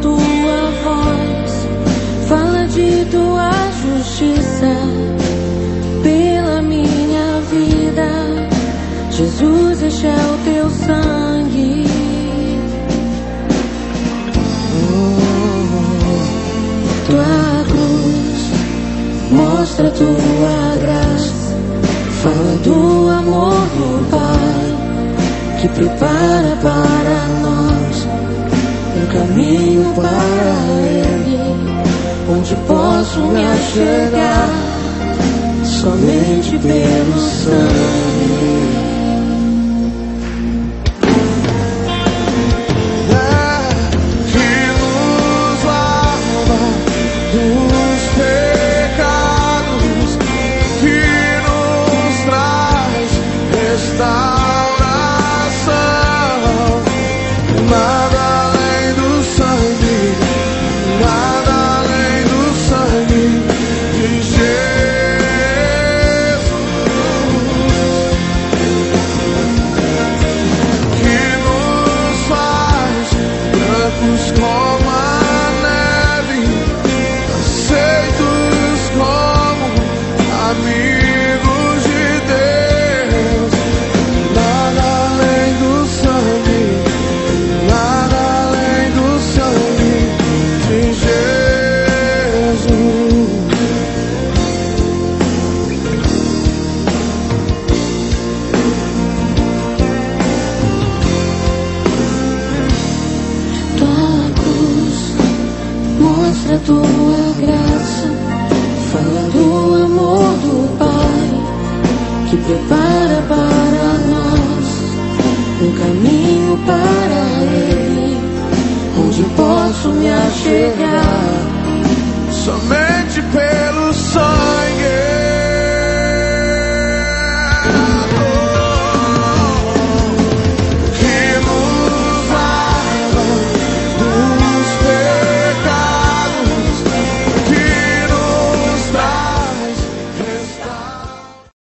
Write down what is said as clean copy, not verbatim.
tua voz, fala de tua justiça pela minha vida. Jesus, este é o teu sangue. Tua cruz mostra tua graça, fala do amor do Pai que prepara para nós um caminho para Ele, onde posso me achegar somente pelo sangue. Tua graça fala do amor do Pai que prepara para nós um caminho para Ele, onde posso me achegar somente